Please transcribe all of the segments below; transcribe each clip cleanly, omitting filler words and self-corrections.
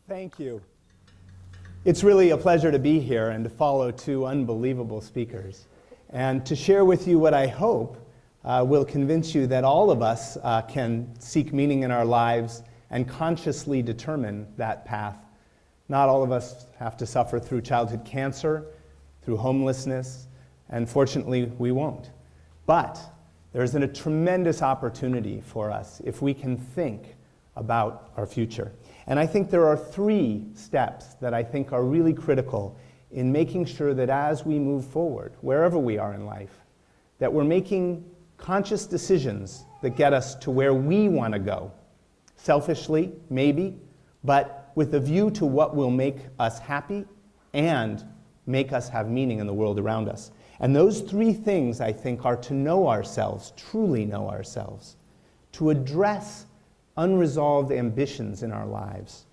Thank you. It's really a pleasure to be here and to follow two unbelievable speakers and to share with you what I hope will convince you that all of us can seek meaning in our lives and consciously determine that path. Not all of us have to suffer through childhood cancer, through homelessness, and fortunately we won't. But there's a tremendous opportunity for us if we can think about our future. And I think there are 3 steps that I think are really critical in making sure that as we move forward, wherever we are in life, that we're making conscious decisions that get us to where we want to go. Selfishly, maybe, but with a view to what will make us happy and make us have meaning in the world around us. And those 3 things, I think, are to know ourselves, truly know ourselves, to address unresolved ambitions in our lives,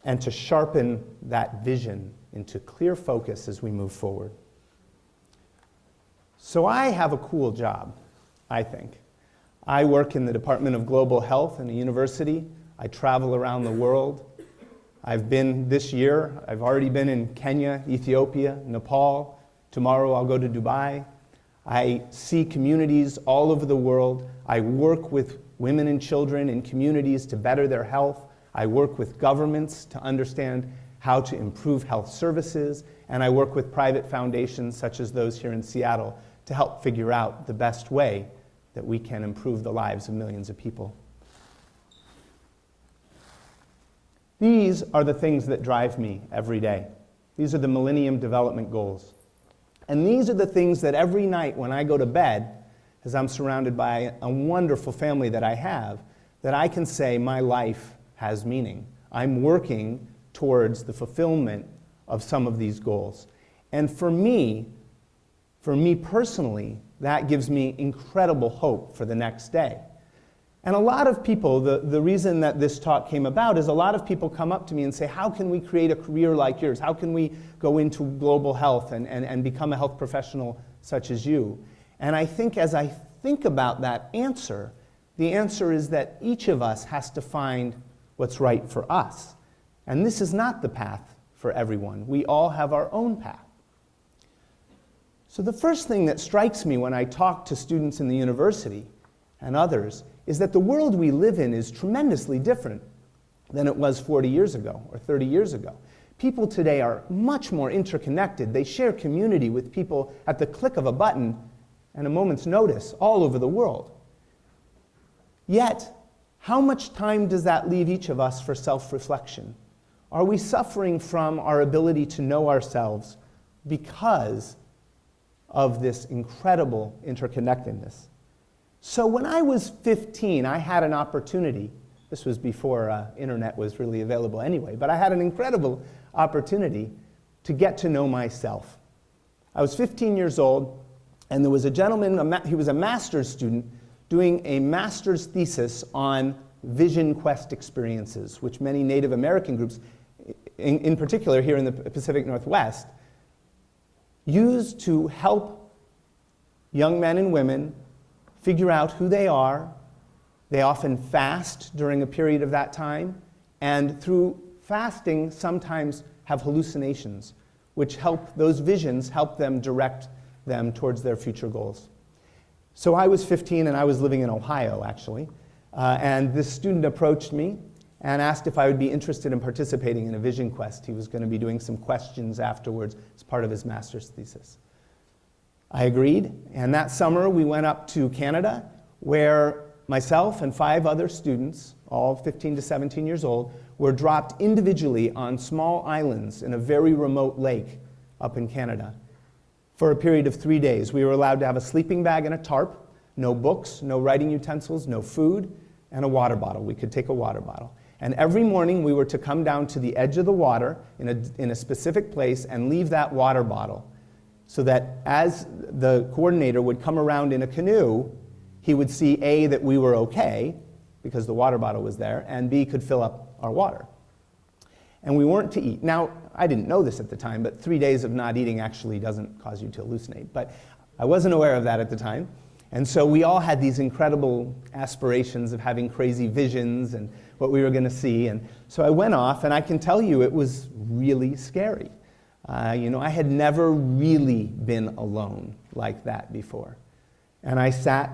and to sharpen that vision into clear focus as we move forward. So I have a cool job, I think. I work in the Department of Global Health in a university. I travel around the world. I've been this year, I've already been in Kenya, Ethiopia, Nepal. Tomorrow I'll go to Dubai. I see communities all over the world. I work with women and children in communities to better their health. I work with governments to understand how to improve health services. And I work with private foundations such as those here in Seattle to help figure out the best way that we can improve the lives of millions of people. These are the things that drive me every day. These are the Millennium Development Goals. And these are the things that every night when I go to bed, as I'm surrounded by a wonderful family that I have, that I can say my life has meaning. I'm working towards the fulfillment of some of these goals. And for me personally, that gives me incredible hope for the next day. And a lot of people, the reason that this talk came about is a lot of people come up to me and say, how can we create a career like yours? How can we go into global health and become a health professional such as you? And I think as I think about that answer, the answer is that each of us has to find what's right for us. And this is not the path for everyone. We all have our own path. So the first thing that strikes me when I talk to students in the university and others is that the world we live in is tremendously different than it was 40 years ago or 30 years ago. People today are much more interconnected. They share community with people at the click of a button and a moment's notice all over the world. Yet, how much time does that leave each of us for self-reflection? Are we suffering from our ability to know ourselves because of this incredible interconnectedness? So when I was 15, I had an opportunity. This was before internet was really available anyway, but I had an incredible opportunity to get to know myself. I was 15 years old, and there was a gentleman, he was a master's student, doing a master's thesis on vision quest experiences, which many Native American groups, in particular here in the Pacific Northwest, use to help young men and women figure out who they are. They often fast during a period of that time, and through fasting sometimes have hallucinations, which help those visions help them direct them towards their future goals. So I was 15 and I was living in Ohio actually, and this student approached me and asked if I would be interested in participating in a vision quest. He was going to be doing some questions afterwards as part of his master's thesis. I agreed, and that summer we went up to Canada, where myself and 5 other students, all 15 to 17 years old, were dropped individually on small islands in a very remote lake up in Canada for a period of 3 days. We were allowed to have a sleeping bag and a tarp, no books, no writing utensils, no food, and a water bottle. We could take a water bottle. And every morning we were to come down to the edge of the water in a specific place and leave that water bottle, so that as the coordinator would come around in a canoe, he would see A, that we were okay, because the water bottle was there, and B, could fill up our water. And we weren't to eat. Now, I didn't know this at the time, but 3 days of not eating actually doesn't cause you to hallucinate. But I wasn't aware of that at the time. And so we all had these incredible aspirations of having crazy visions and what we were going to see. And so I went off, and I can tell you it was really scary. I had never really been alone like that before. And I sat,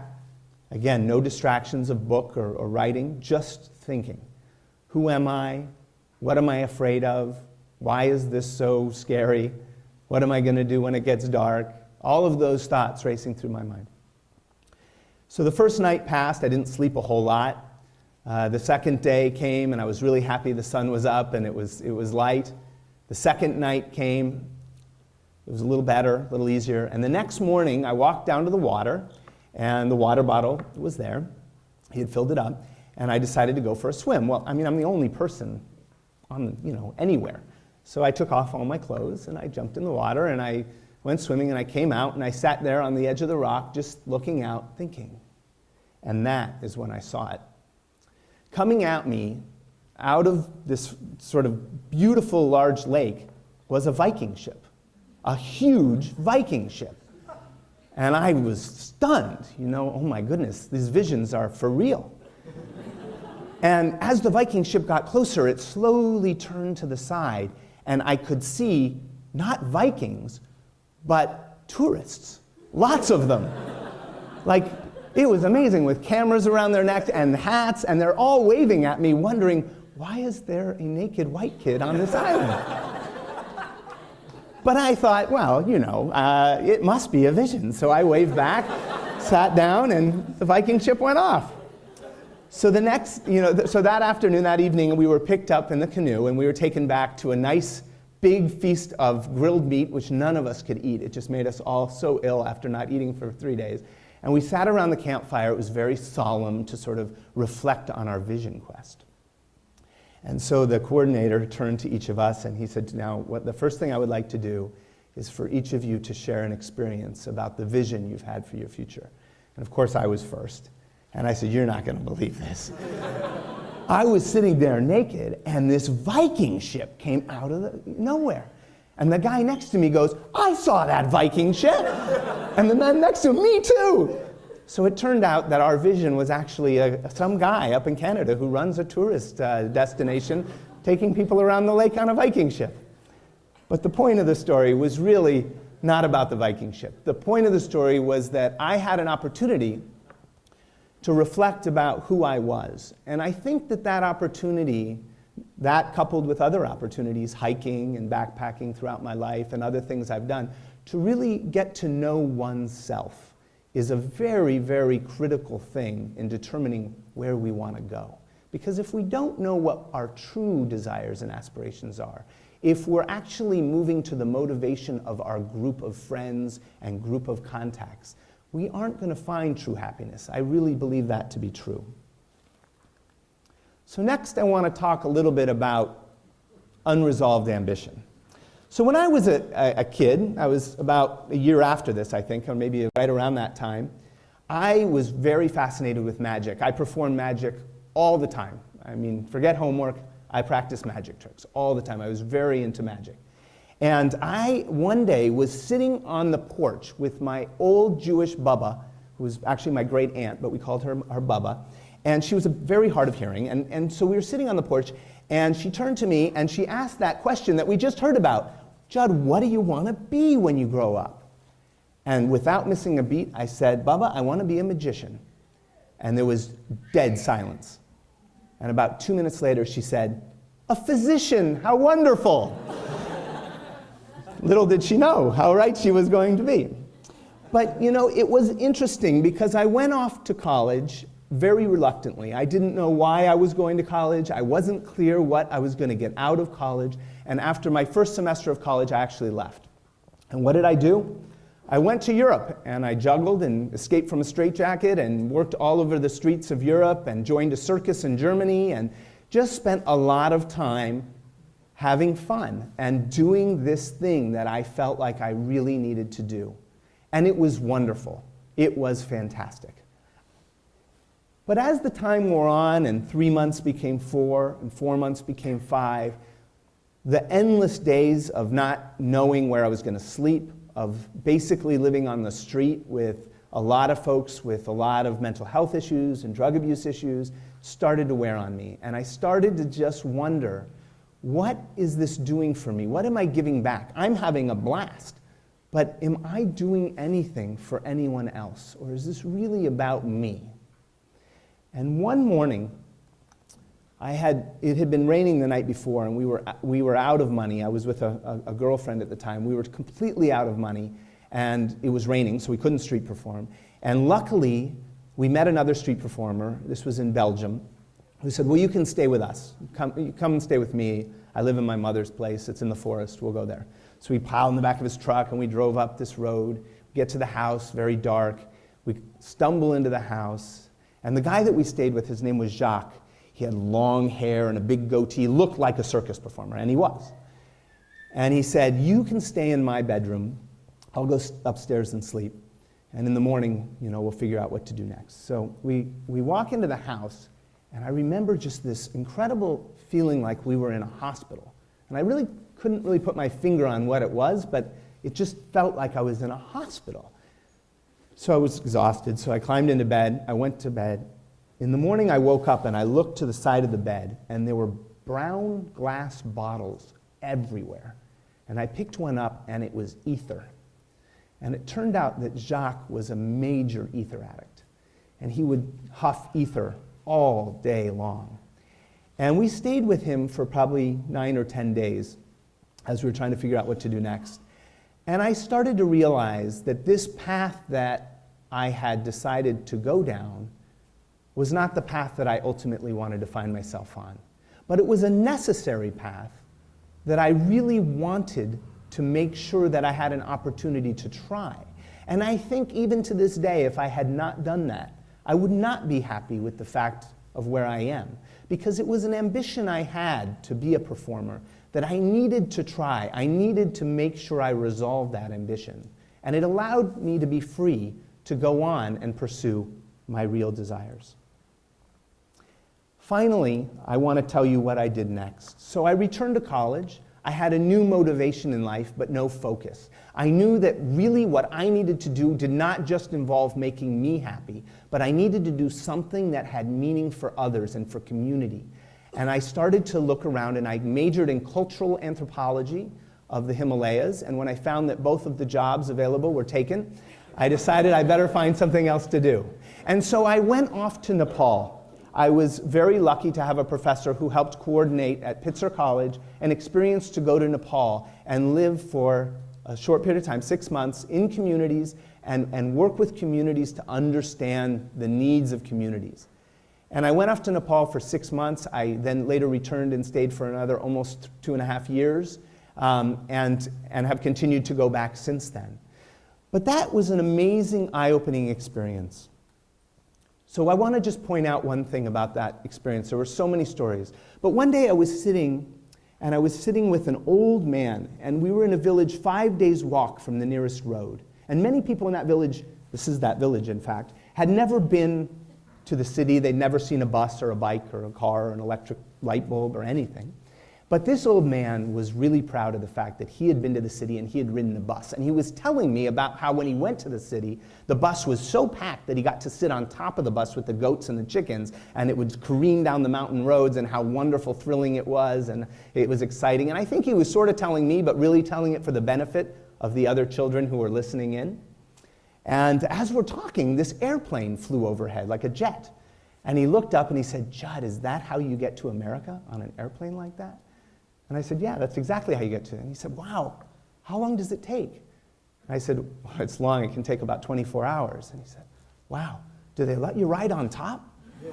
again, no distractions of book or writing, just thinking. Who am I? What am I afraid of? Why is this so scary? What am I going to do when it gets dark? All of those thoughts racing through my mind. So the first night passed. I didn't sleep a whole lot. The second day came, and I was really happy the sun was up and it was light. The second night came. It was a little better, a little easier. And the next morning, I walked down to the water, and the water bottle was there. He had filled it up, and I decided to go for a swim. Well, I mean, I'm the only person anywhere. So I took off all my clothes, and I jumped in the water, and I went swimming, and I came out, and I sat there on the edge of the rock, just looking out, thinking. And that is when I saw it. Coming at me, out of this sort of beautiful large lake, was a Viking ship. A huge Viking ship. And I was stunned, oh my goodness, these visions are for real. And as the Viking ship got closer, it slowly turned to the side, and I could see not Vikings, but tourists. Lots of them. It was amazing, with cameras around their necks and hats, and they're all waving at me, wondering, why is there a naked white kid on this island? But I thought, well, it must be a vision. So I waved back, sat down, and the Viking ship went off. So so that afternoon, that evening, we were picked up in the canoe, and we were taken back to a nice big feast of grilled meat, which none of us could eat. It just made us all so ill after not eating for 3 days. And we sat around the campfire. It was very solemn to sort of reflect on our vision quest. And so the coordinator turned to each of us, and he said, now, the first thing I would like to do is for each of you to share an experience about the vision you've had for your future. And of course, I was first. And I said, you're not going to believe this. I was sitting there naked, and this Viking ship came out of nowhere. And the guy next to me goes, I saw that Viking ship. And the man next to him, me too. So it turned out that our vision was actually some guy up in Canada who runs a tourist destination, taking people around the lake on a Viking ship. But the point of the story was really not about the Viking ship. The point of the story was that I had an opportunity to reflect about who I was. And I think that opportunity, that coupled with other opportunities, hiking and backpacking throughout my life and other things I've done, to really get to know oneself is a very, very critical thing in determining where we want to go. Because if we don't know what our true desires and aspirations are, if we're actually moving to the motivation of our group of friends and group of contacts, we aren't going to find true happiness. I really believe that to be true. So next I want to talk a little bit about unresolved ambition. So when I was a kid, I was about a year after this, I think, or maybe right around that time, I was very fascinated with magic. I performed magic all the time. I mean, forget homework, I practiced magic tricks all the time. I was very into magic. And I, one day, was sitting on the porch with my old Jewish Baba, who was actually my great aunt, but we called her Baba, and she was very hard of hearing. And so we were sitting on the porch, and she turned to me, and she asked that question that we just heard about. Judd, what do you want to be when you grow up? And without missing a beat, I said, Baba, I want to be a magician. And there was dead silence. And about 2 minutes later, she said, a physician, how wonderful. Little did she know how right she was going to be. But, it was interesting because I went off to college very reluctantly. I didn't know why I was going to college. I wasn't clear what I was going to get out of college. And after my first semester of college, I actually left. And what did I do? I went to Europe, and I juggled and escaped from a straitjacket and worked all over the streets of Europe and joined a circus in Germany and just spent a lot of time having fun and doing this thing that I felt like I really needed to do. And it was wonderful. It was fantastic. But as the time wore on and 3 months became 4 and 4 months became 5, the endless days of not knowing where I was going to sleep, of basically living on the street with a lot of folks with a lot of mental health issues and drug abuse issues started to wear on me. And I started to just wonder, what is this doing for me? What am I giving back? I'm having a blast, but am I doing anything for anyone else? Or is this really about me? And one morning, it had been raining the night before, and we were out of money. I was with a girlfriend at the time. We were completely out of money, and it was raining, so we couldn't street perform. And luckily, we met another street performer, this was in Belgium, who said, well, you can stay with us. Come and stay with me. I live in my mother's place. It's in the forest. We'll go there. So we piled in the back of his truck, and we drove up this road. We get to the house, very dark. We stumble into the house, and the guy that we stayed with, his name was Jacques. He had long hair and a big goatee, looked like a circus performer, and he was. And he said, you can stay in my bedroom. I'll go upstairs and sleep. And in the morning, we'll figure out what to do next. So we walk into the house, and I remember just this incredible feeling like we were in a hospital. And I really couldn't really put my finger on what it was, but it just felt like I was in a hospital. So I was exhausted, so I climbed into bed. I went to bed. In the morning, I woke up, and I looked to the side of the bed, and there were brown glass bottles everywhere. And I picked one up, and it was ether. And it turned out that Jacques was a major ether addict. And he would huff ether all day long. And we stayed with him for probably 9 or 10 days as we were trying to figure out what to do next. And I started to realize that this path that I had decided to go down was not the path that I ultimately wanted to find myself on. But it was a necessary path that I really wanted to make sure that I had an opportunity to try. And I think even to this day, if I had not done that, I would not be happy with the fact of where I am. Because it was an ambition I had to be a performer that I needed to try. I needed to make sure I resolved that ambition. And it allowed me to be free to go on and pursue my real desires. Finally, I want to tell you what I did next. So I returned to college. I had a new motivation in life, but no focus. I knew that really what I needed to do did not just involve making me happy, but I needed to do something that had meaning for others and for community. And I started to look around, and I majored in cultural anthropology of the Himalayas, and when I found that both of the jobs available were taken, I decided I better find something else to do. And so I went off to Nepal. I was very lucky to have a professor who helped coordinate at Pitzer College an experience to go to Nepal and live for a short period of time, 6 months, in communities and work with communities to understand the needs of communities. And I went off to Nepal for 6 months. I then later returned and stayed for another almost 2.5 years and have continued to go back since then. But that was an amazing, eye-opening experience. So I want to just point out one thing about that experience. There were so many stories. But one day I was sitting with an old man, and we were in a village 5 days' walk from the nearest road. And many people in that village, this is that village in fact, had never been to the city. They'd never seen a bus or a bike or a car or an electric light bulb or anything. But this old man was really proud of the fact that he had been to the city and he had ridden a bus. And he was telling me about how when he went to the city, the bus was so packed that he got to sit on top of the bus with the goats and the chickens, and it would careen down the mountain roads, and how wonderful, thrilling it was, and it was exciting. And I think he was sort of telling me, but really telling it for the benefit of the other children who were listening in. And as we're talking, this airplane flew overhead like a jet. And he looked up and he said, "Judd, is that how you get to America, on an airplane like that?" And I said, "Yeah, that's exactly how you get to it." And he said, "Wow, how long does it take?" And I said, "Well, it's long. It can take about 24 hours. And he said, "Wow, do they let you ride on top?"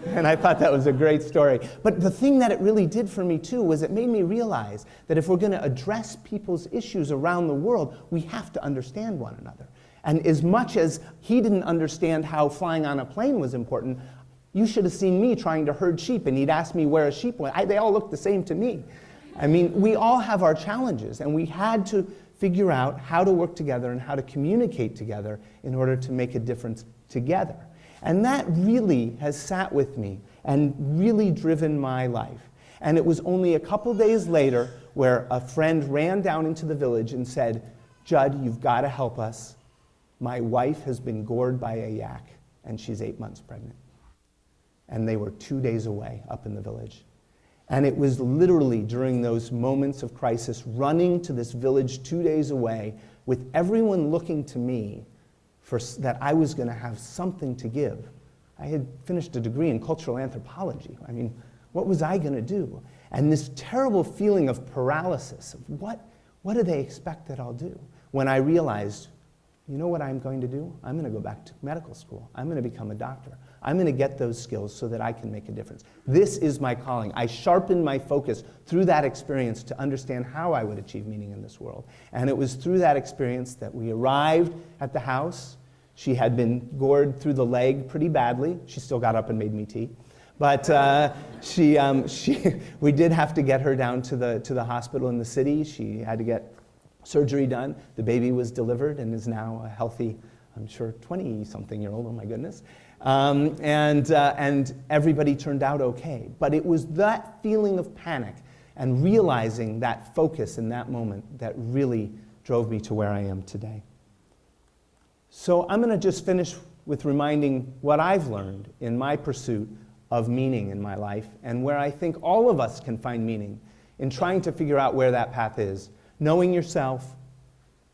And I thought that was a great story. But the thing that it really did for me, too, was it made me realize that if we're going to address people's issues around the world, we have to understand one another. And as much as he didn't understand how flying on a plane was important, you should have seen me trying to herd sheep, and he'd ask me where a sheep went. They all looked the same to me. I mean, we all have our challenges, and we had to figure out how to work together and how to communicate together in order to make a difference together. And that really has sat with me and really driven my life. And it was only a couple days later where a friend ran down into the village and said, "Judd, you've got to help us. my wife has been gored by a yak, and she's 8 months pregnant. And they were 2 days away up in the village. And it was literally during those moments of crisis, running to this village 2 days away, with everyone looking to me that I was going to have something to give. I had finished a degree in cultural anthropology. I mean, what was I going to do? And this terrible feeling of paralysis, of what do they expect that I'll do? When I realized, you know what I'm going to do? I'm going to go back to medical school. I'm going to become a doctor. I'm going to get those skills so that I can make a difference. This is my calling. I sharpened my focus through that experience to understand how I would achieve meaning in this world. And it was through that experience that we arrived at the house. She had been gored through the leg pretty badly. She still got up and made me tea. But we did have to get her down to the hospital in the city. She had to get surgery done. The baby was delivered and is now a healthy, I'm sure, 20-something-year-old, oh my goodness. And everybody turned out okay. But it was that feeling of panic and realizing that focus in that moment that really drove me to where I am today. So I'm going to just finish with reminding what I've learned in my pursuit of meaning in my life, and where I think all of us can find meaning in trying to figure out where that path is. Knowing yourself,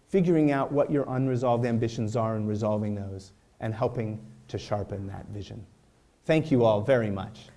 figuring out what your unresolved ambitions are and resolving those, and helping to sharpen that vision. Thank you all very much.